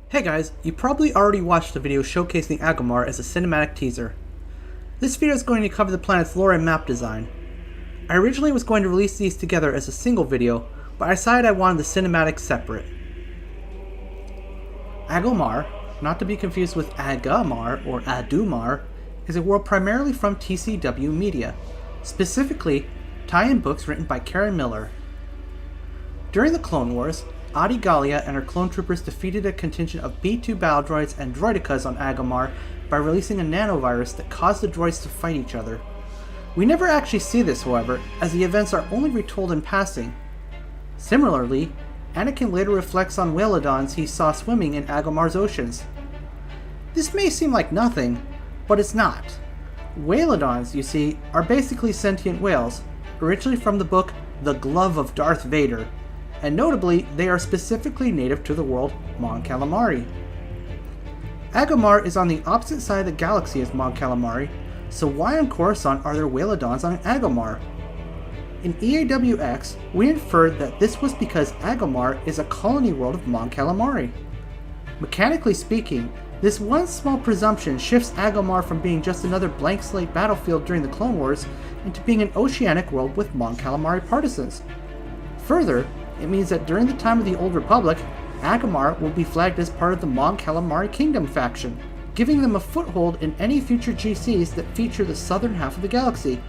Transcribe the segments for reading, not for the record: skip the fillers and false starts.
Hey guys, you probably already watched the video showcasing Agomar as a cinematic teaser. This video is going to cover the planet's lore and map design. I originally was going to release these together as a single video, but I decided I wanted the cinematics separate. Agomar, not to be confused with Agomar or Adumar, is a world primarily from TCW media, specifically tie-in books written by Karen Miller. During the Clone Wars, Adi Gallia and her clone troopers defeated a contingent of B-2 battle droids and droidicas on Agomar by releasing a nanovirus that caused the droids to fight each other. We never actually see this, however, as the events are only retold in passing. Similarly, Anakin later reflects on whalodons he saw swimming in Agomar's oceans. This may seem like nothing, but it's not. Whalodons, you see, are basically sentient whales, originally from the book The Glove of Darth Vader, and notably, they are specifically native to the world Mon Calamari. Agomar is on the opposite side of the galaxy as Mon Calamari, so why on Coruscant are there whalodons on Agomar? In EAWX, we inferred that this was because Agomar is a colony world of Mon Calamari. Mechanically speaking, this one small presumption shifts Agomar from being just another blank slate battlefield during the Clone Wars into being an oceanic world with Mon Calamari partisans. Further, it means that during the time of the Old Republic, Agomar will be flagged as part of the Mon Calamari Kingdom faction, giving them a foothold in any future GCs that feature the southern half of the galaxy.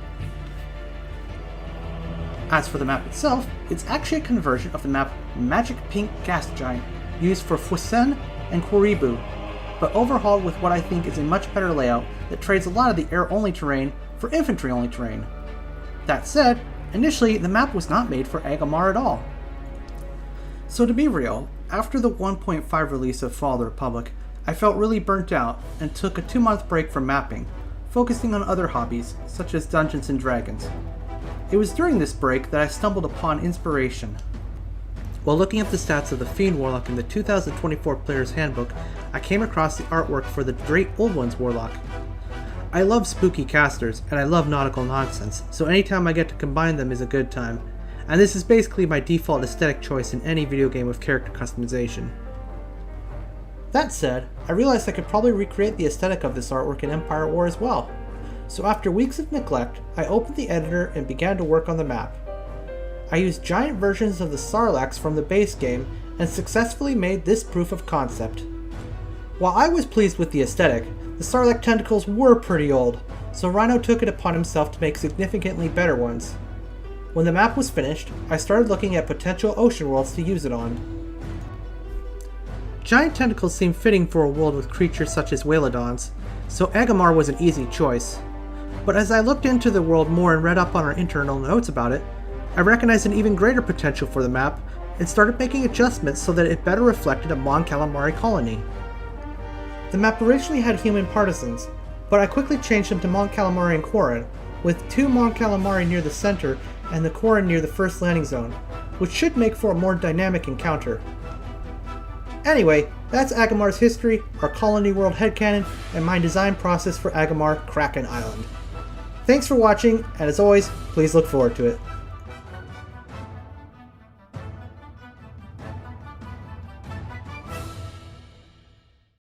As for the map itself, it's actually a conversion of the map Magic Pink Gas Giant, used for Fusen and Quaribu, but overhauled with what I think is a much better layout that trades a lot of the air-only terrain for infantry-only terrain. That said, initially the map was not made for Agomar at all. So to be real, after the 1.5 release of Fall of the Republic, I felt really burnt out and took a 2-month break from mapping, focusing on other hobbies, such as Dungeons & Dragons. It was during this break that I stumbled upon inspiration. While looking up the stats of the Fiend Warlock in the 2024 Player's Handbook, I came across the artwork for the Great Old Ones Warlock. I love spooky casters, and I love nautical nonsense, so anytime I get to combine them is a good time. And this is basically my default aesthetic choice in any video game with character customization. That said, I realized I could probably recreate the aesthetic of this artwork in Empire War as well. So after weeks of neglect, I opened the editor and began to work on the map. I used giant versions of the Sarlaccs from the base game and successfully made this proof of concept. While I was pleased with the aesthetic, the Sarlacc tentacles were pretty old, so Rhino took it upon himself to make significantly better ones. When the map was finished, I started looking at potential ocean worlds to use it on. Giant tentacles seem fitting for a world with creatures such as whalodons, so Agomar was an easy choice. But as I looked into the world more and read up on our internal notes about it, I recognized an even greater potential for the map and started making adjustments so that it better reflected a Mon Calamari colony. The map originally had human partisans, but I quickly changed them to Mon Calamari and Quarren, with 2 Mon Calamari near the center and the Quarren near the first landing zone, which should make for a more dynamic encounter. Anyway, that's Agomar's history, our colony world headcanon, and my design process for Agomar Kraken Island. Thanks for watching, and as always, please look forward to it.